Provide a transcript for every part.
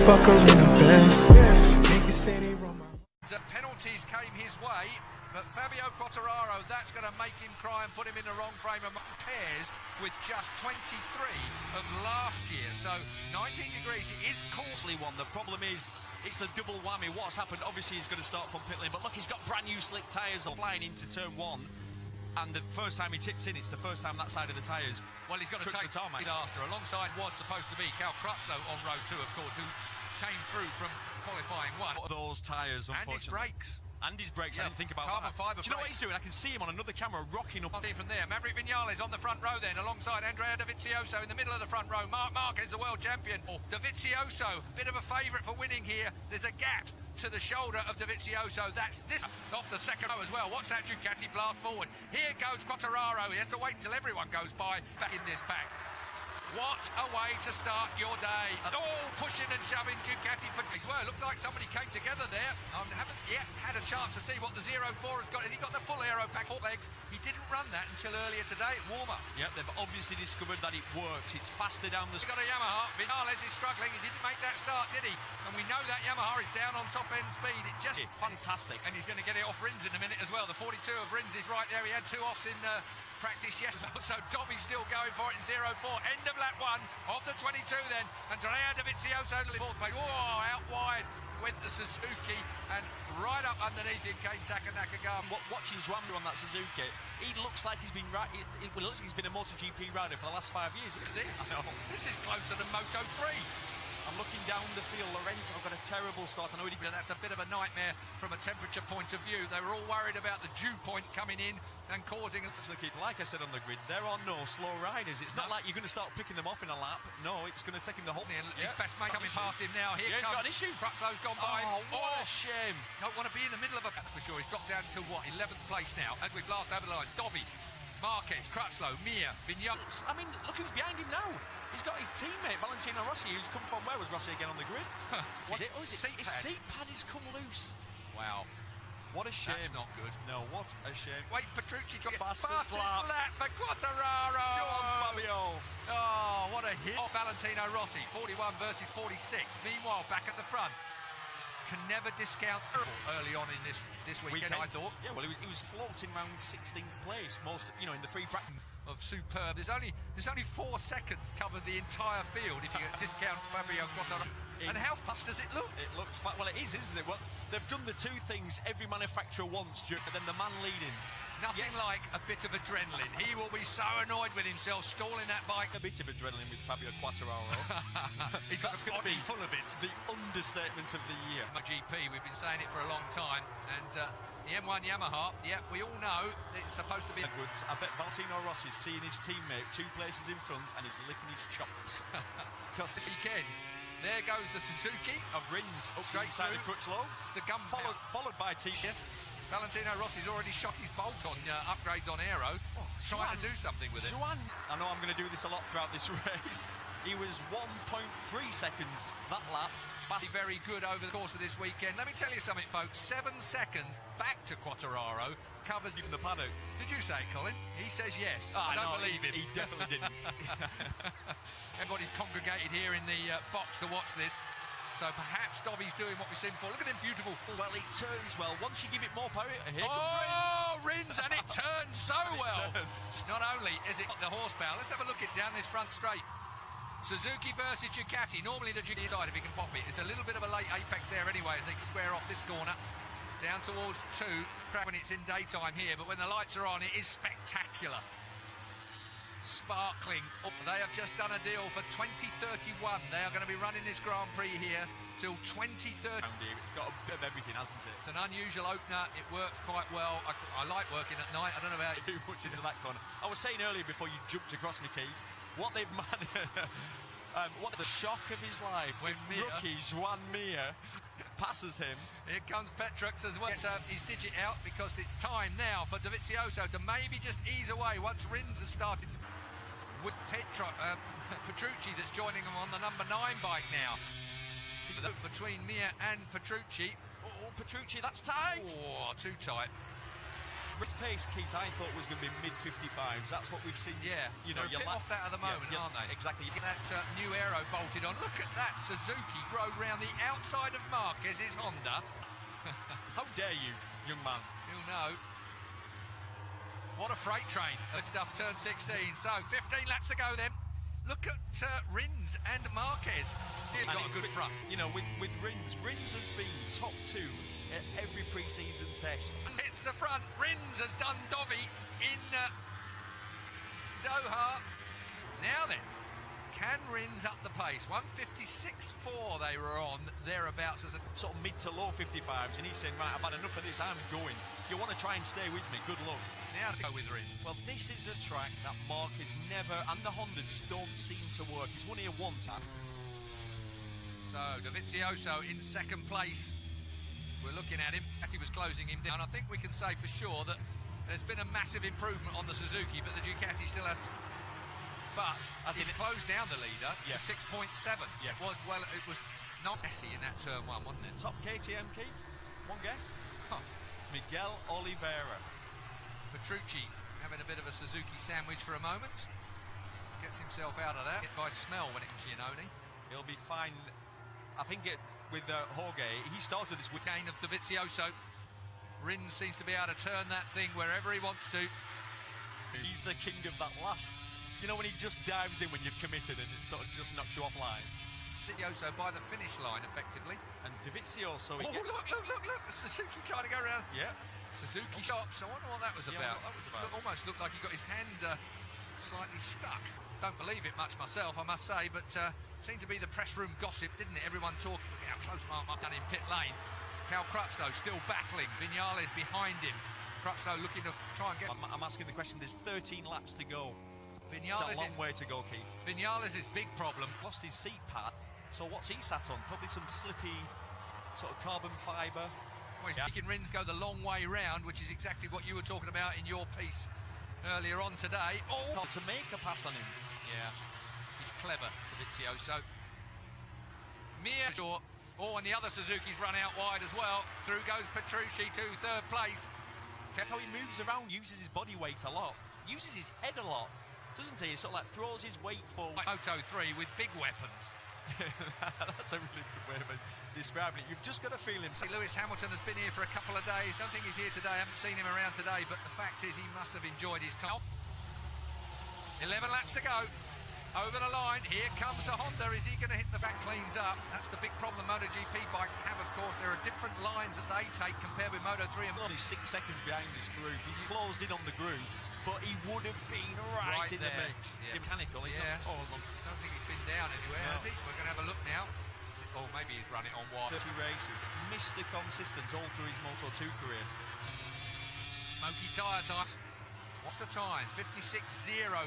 fuck her in the Benz. Niggas say they run my... Penalties came his way, but Fabio Quartararo, that's going to make him cry and put him in the wrong frame of mind. Pairs with just 23 of last year, so 19 degrees. It is costly one. The problem is it's the double whammy. What's happened? Obviously he's going to start from pit lane, but look, he's got brand new slick tyres flying into turn one. And the first time he tips in, it's the first time that side of the tyres. Well, he's got to take the tarmac disaster. Alongside was supposed to be Cal Crutchlow on row 2, of course, who came through from qualifying 1. Those tyres, unfortunately. And his brakes. And his brakes, I didn't think about carbon that. fibre. Do you know what he's doing? I can see him on another camera rocking up. From there, Maverick Viñales on the front row then, alongside Andrea Dovizioso in the middle of the front row. Marc Marquez, the world champion. Dovizioso, bit of a favourite for winning here. There's a gap to the shoulder of Dovizioso. That's this off the second row as well. Watch that Ducati blast forward. Here goes Quartararo. He has to wait until everyone goes by back in this pack. What a way to start your day. Oh, pushing and shoving Ducati. Well, it looked like somebody came together there. Haven't yet had a chance to see what the 04 has got. Has he got the full aero pack legs? He didn't run that until earlier today at warm-up. Yep, they've obviously discovered that it works. It's faster down the... He's got a Yamaha. Viñales is struggling. He didn't make that start, did he? And we know that Yamaha is down on top-end speed. It just... Fantastic. And he's going to get it off Rins in a minute as well. The 42 of Rins is right there. He had 2 offs in... practice yesterday, so Dobby's still going for it in 04. End of lap 1 of the 22 then. Andrea Dovizioso to the fourth place. Oh, out wide went the Suzuki, and right up underneath him came Taka Nakagami. Watching Zwandu on that Suzuki, he looks like he's been it looks like he's been a MotoGP rider for the last 5 years. This is closer than Moto3. I'm looking down the field. Lorenzo got a terrible start. I know that's a bit of a nightmare from a temperature point of view. They were all worried about the dew point coming in and causing... Like I said on the grid, there are no slow riders. It's not like you're going to start picking them off in a lap. No, it's going to take him the whole... His best mate coming past him now. Here he's got an issue. Crutchlow's gone by. Oh, what a shame. Don't want to be in the middle of a... For sure, he's dropped down to what, 11th place now, as we've last over the line. Dobby, Marquez, Crutchlow, Mir, Viñales. I mean, look who's behind him now. He's got his teammate, Valentino Rossi, who's come from... Where was Rossi again on the grid? His seat pad has come loose. Wow. What a shame. That's not good. No, what a shame. Wait, Petrucci dropped fastest lap for Quartararo. Go on, Fabio. Oh, what a hit. Valentino Rossi, 41 versus 46. Meanwhile, back at the front. Can never discount early on in this weekend, I thought. Yeah, well, he was floating around 16th place, most, in the free practice. Of superb. There's only 4 seconds cover the entire field if you discount Fabio Quartararo. And how fast does it look? It looks fast. Well, it is, isn't it? Well, they've done the 2 things every manufacturer wants, but then the man leading. Nothing like a bit of adrenaline. He will be so annoyed with himself stalling that bike. A bit of adrenaline with Fabio Quartararo. He's got a body full of it. The understatement of the year. MotoGP, we've been saying it for a long time, and the M1 Yamaha, we all know it's supposed to be... Edwards, I bet Valentino Rossi is seeing his teammate 2 places in front and he's licking his chops. Because this weekend, there goes the Suzuki of Rins up straight inside the Crutchlow. It's the gun followed by T-shirt. Valentino Rossi's already shot his bolt on upgrades on aero, trying to do something with it. I know I'm going to do this a lot throughout this race. He was 1.3 seconds that lap. Very good over the course of this weekend. Let me tell you something, folks. 7 seconds back to Quartararo covers even the paddock. Did you say, Colin? He says yes. I don't believe him. He definitely didn't. Everybody's congregated here in the box to watch this. So perhaps Dobby's doing what we've seen before. Look at him, beautiful. Well, it turns well. Once you give it more power, here Rins, and it turns so well. Not only is it the horsepower, let's have a look at down this front straight. Suzuki versus Ducati. Normally the Ducati side, if he can pop it. It's a little bit of a late apex there anyway as they square off this corner. Down towards 2, when it's in daytime here, but when the lights are on, it is spectacular. Sparkling. They have just done a deal for 2031. They are going to be running this Grand Prix here till 2030. It's got a bit of everything, hasn't it? It's an unusual opener. It works quite well. I like working at night. I don't know about too much into that corner. I was saying earlier before you jumped across me, Keith, what they've what the shock of his life when rookie Juan Mir passes him. Here comes Petrux as well. Gets his digit out because it's time now for Dovizioso to maybe just ease away once Rins has started to... With Petrucci that's joining him on the number 9 bike now. Between Mir and Petrucci. Oh, Petrucci, that's tight. Oh, too tight. His pace, Keith, I thought was going to be mid-55s. That's what we've seen. Yeah, you know, they're a bit off that at the moment, aren't they? Exactly. That new aero bolted on. Look at that. Suzuki rode round the outside of Marquez's Honda. How dare you, young man? You'll know. What a freight train. Good stuff, turn 16. So, 15 laps to go then. Look at Rins and Marquez. He's got a good front. You know, with Rins has been top 2 at every pre-season test. It's the front. Rins has done Dovi in Doha. Now then, can Rins up the pace? 156.4 they were on, thereabouts, as a sort of mid to low 55s, and he's saying, right, I've had enough of this, I'm going. If you want to try and stay with me, good luck. Now to go with Rins. Well, this is a track that Marquez never, and the Honda just don't seem to work. He's won here once. So, Dovizioso in second place. We're looking at him. He was closing him down. I think we can say for sure that there's been a massive improvement on the Suzuki, but the Ducati still has. But as he's closed down the leader to 6.7. Yeah. It was not messy in that turn 1, wasn't it? Top KTM, Keith? One guess? Huh. Miguel Oliveira. Petrucci having a bit of a Suzuki sandwich for a moment. Gets himself out of that. Hit by smell when it comes to Giannone. He'll be fine. I think with Jorge, he started this with Gain of Dovizioso. Rins seems to be able to turn that thing wherever he wants to. He's the king of that last. You know when he just dives in when you've committed and it sort of just knocks you offline. Dovizioso by the finish line, effectively. And Dovizioso. Look! Suzuki trying to go around. Yeah. Suzuki stops. I wonder what that was about. What that was about. Almost looked like he got his hand slightly stuck. Don't believe it much myself, I must say, but seemed to be the press room gossip, didn't it? Everyone talking. Look how close Mark done in pit lane. Cal Crutchlow still battling. Vinales behind him. Crutchlow looking to try and get. I'm asking the question. There's 13 laps to go. Vinales it's a long way to go, Keith. Vinales' big problem. Lost his seat pad. So what's he sat on? Probably some slippy sort of carbon fibre. Well, he's making Rins go the long way round, which is exactly what you were talking about in your piece earlier on today. Oh, to make a pass on him. Yeah, he's clever, Dovizioso. Oh, and the other Suzuki's run out wide as well. Through goes Petrucci to third place. How he moves around, uses his body weight a lot, uses his head a lot, doesn't he? He sort of like throws his weight forward. Moto3 with big weapons. That's a really good way of describing it. You've just got to feel him. See, Lewis Hamilton has been here for a couple of days. Don't think he's here today. I haven't seen him around today, but the fact is he must have enjoyed his time. 11 laps to go. Over the line. Here comes the Honda. Is he going to hit the back cleans up? That's the big problem MotoGP bikes have, of course. There are different lines that they take compared with Moto3 and He's 6 seconds behind this group. He's closed in on the group, but he would have been right in there. The mix. Yeah. Mechanical. He's yeah. not. I don't think he's been down anywhere, has he? We're going to have a look now. Oh, maybe he's run it on wide. 30 races. Mr. Consistent all through his Moto2 career. Smoky tyre time. What's the time? 56.0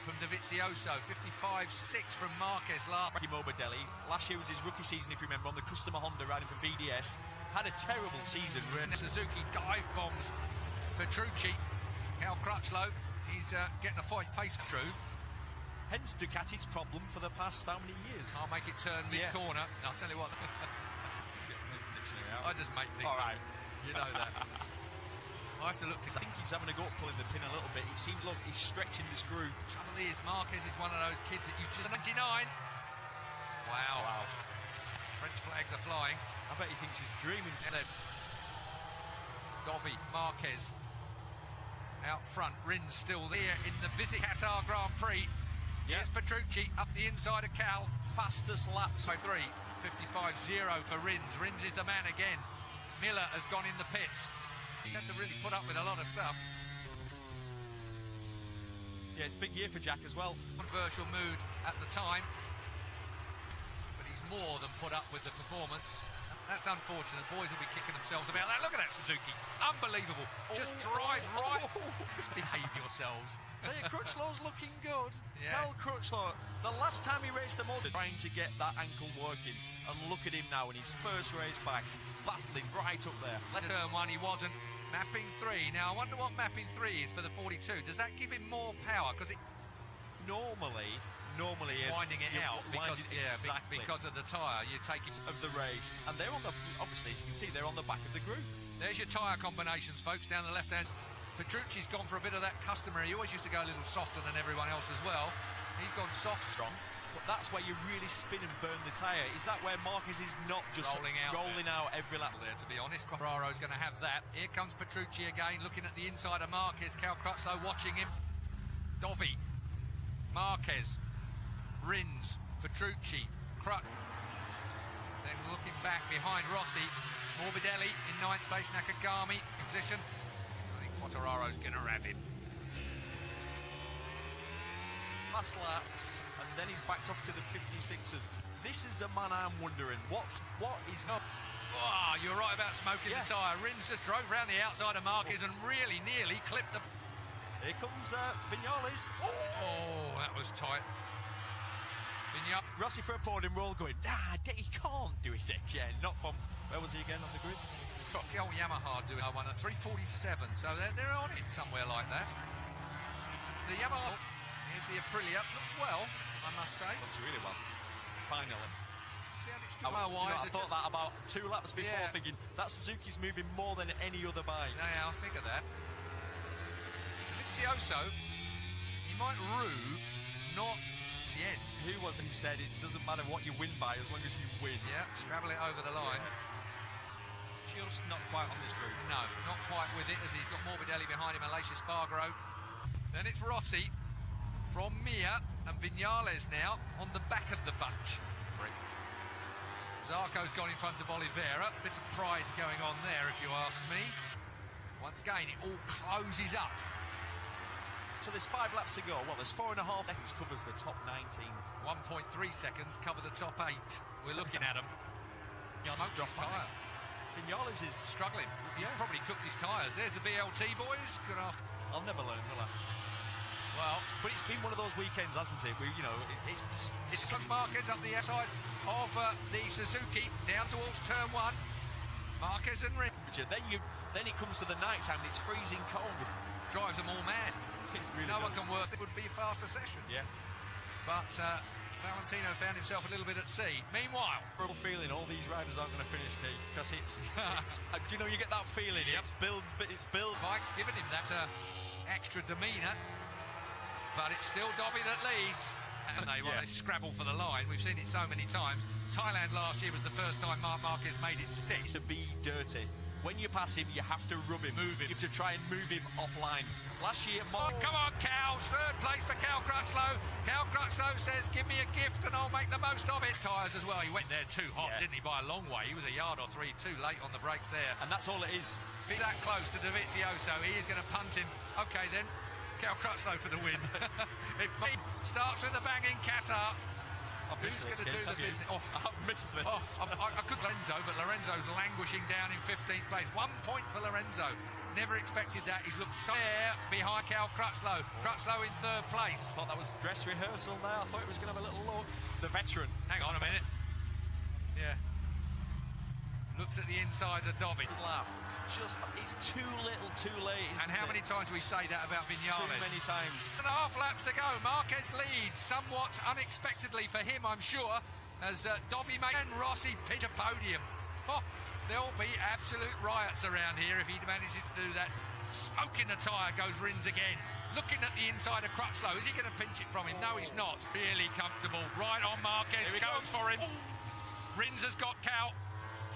from Dovizioso, 55.6 from Marquez last. Ricky Morbidelli, last year was his rookie season, if you remember, on the customer Honda riding for VDS. Had a terrible season. Suzuki dive bombs Petrucci. Cal Crutchlow, he's getting a pace through. Hence Ducati's problem for the past how many years? I'll make it turn mid-corner. I'll tell you what. I just make things. All right. You know that. I have to look to. I think he's having a go at pulling the pin a little bit. It seems like he's stretching this group. Trouble is, Marquez is one of those kids that you just. 99. Wow. French flags are flying. I bet he thinks he's dreaming. Dovi, Marquez out front. Rins still there in the busy Qatar Grand Prix. Here's Petrucci up the inside of Cal. Fastest lap. So 55.0 for Rins. Rins is the man again. Miller has gone in the pits. He had to really put up with a lot of stuff. Yeah, it's a big year for Jack as well. Controversial mood at the time, but he's more than put up with the performance. That's unfortunate. Boys will be kicking themselves about that. Look at that Suzuki. Unbelievable. Just drives right. Just behave yourselves. Crutchlow's looking good. Yeah. Cal Crutchlow, the last time he raced a motor, trying to get that ankle working. And look at him now in his first race back, battling right up there. Turn 1 he wasn't. Mapping 3. Now, I wonder what mapping 3 is for the 42. Does that give him more power? Because it normally is winding it out because exactly. Because of the tyre. You take it of the race, and they're on the obviously as you can see they're on the back of the group. There's your tyre combinations, folks, down the left hand. Petrucci's gone for a bit of that customary. He always used to go a little softer than everyone else as well. He's gone soft. Strong. But that's where you really spin and burn the tyre. Is that where Marquez is not just rolling out every lap? There, to be honest, Quartararo's going to have that. Here comes Petrucci again, looking at the inside of Marquez. Cal Crutchlow watching him. Dovi, Marquez, Rins, Petrucci, Then looking back behind Rossi, Morbidelli in 9th place, Nakagami in position. I think Quartararo's going to have him. Last laps, and then he's backed off to the 56ers. This is the man I'm wondering. What is not? Oh, you're right about smoking the tyre. Rins just drove round the outside of Marquez and really nearly clipped the... Here comes Vinales. Oh, that was tight. Rossi for a podium, we're all going, nah, he can't do it again. Not from... Where was he again on the grid? Got the old Yamaha doing one at 3:47, so they're on it somewhere like that. The Yamaha... Here's the Aprilia. Looks well, I must say. Looks really well. Finally. I thought that about 2 laps before, thinking that Suzuki's moving more than any other bike. Yeah, I figure that. Dovizioso, he might rue, not the end. Who was it who said it doesn't matter what you win by as long as you win? Yeah, scrabble it over the line. Yeah. Just not quite on this group. No, not quite with it, as he's got Morbidelli behind him, Alicia Spargaro. Then it's Rossi. From Mir and Vinales now on the back of the bunch. Zarco's gone in front of Oliveira. Bit of pride going on there, if you ask me. Once again, it all closes up. So there's 5 laps to go. Well, there's 4.5 seconds covers the top 19. 1.3 seconds cover the top 8. We're looking at them. Smoked his tyre. Vinales is struggling. He's probably cooked his tyres. There's the BLT boys. Good afternoon. I'll never learn, will I? Well, but it's been one of those weekends, hasn't it? Where, you know, it's Marquez up the outside of the Suzuki down towards turn 1. Marquez and Rins. Then it comes to the night time and it's freezing cold. Drives them all mad. Really no one can work. It would be a faster session. Yeah. But Valentino found himself a little bit at sea. Meanwhile, real feeling all these riders aren't going to finish, Keith, because it's do you know, you get that feeling? Yep. It's Bill. Mike's given him that extra demeanour. But it's still Dobby that leads. And they scrabble for the line. We've seen it so many times. Thailand last year was the first time Marc Marquez made it stick. To be dirty. When you pass him, you have to rub him. Move him. You have to try and move him offline. Last year, come on, Cal. 3rd place for Cal Crutchlow. Cal Crutchlow says, give me a gift and I'll make the most of it. Tyres as well. He went there too hot, didn't he, by a long way. He was a yard or 3 too late on the brakes there. And that's all it is. Be that close to Dovizioso. He is going to punt him. OK, then. Cal Crutchlow for the win. It starts with a bang in Qatar. Who's going to do the business? Oh, I've missed this. I could Lorenzo, but Lorenzo's languishing down in 15th place. 1 point for Lorenzo. Never expected that. He's looked so there behind Cal Crutchlow. Crutchlow in 3rd place. Thought that was dress rehearsal there. I thought it was going to have a little look. The veteran. Hang on a minute. Yeah. Looks at the insides of Dobby. It's too little, too late. And how many times we say that about Vinales? Too many times. 1.5 laps to go. Marquez leads somewhat unexpectedly for him, I'm sure, as Dobby and Rossi pitch a podium. Oh, there'll be absolute riots around here if he manages to do that. Smoking the tyre goes Rins again. Looking at the inside of Crutchlow. Is he going to pinch it from him? No, he's not. Really comfortable. Right on Marquez. Goes for him. Rins has got Cal.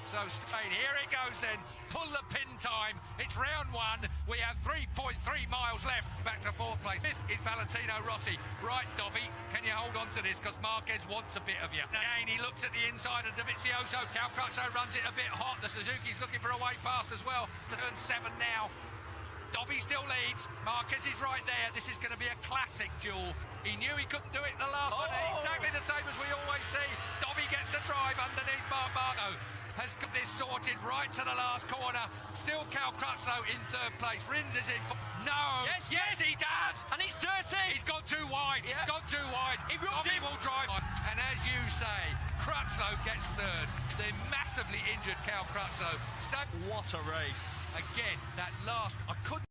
So straight, here it goes then, pull the pin time, it's round 1, we have 3.3 miles left, back to 4th place. 5th is Valentino Rossi. Right, Dobby, can you hold on to this, because Marquez wants a bit of you. Again, he looks at the inside of Dovizioso, Cal Crutchlow runs it a bit hot, the Suzuki's looking for a way past as well. Turn 7 now. Dobby still leads, Marquez is right there, this is going to be a classic duel. He knew he couldn't do it the last one, exactly the same as we always see. Dobby gets the drive underneath Marco. Has got this sorted right to the last corner. Still Cal Crutchlow in 3rd place. Rins is in. No. Yes, he does. And it's dirty. He's gone too wide. Yeah. He's gone too wide. He will drive on. And as you say, Crutchlow gets 3rd. The massively injured Cal Crutchlow. What a race. Again, that last, I couldn't.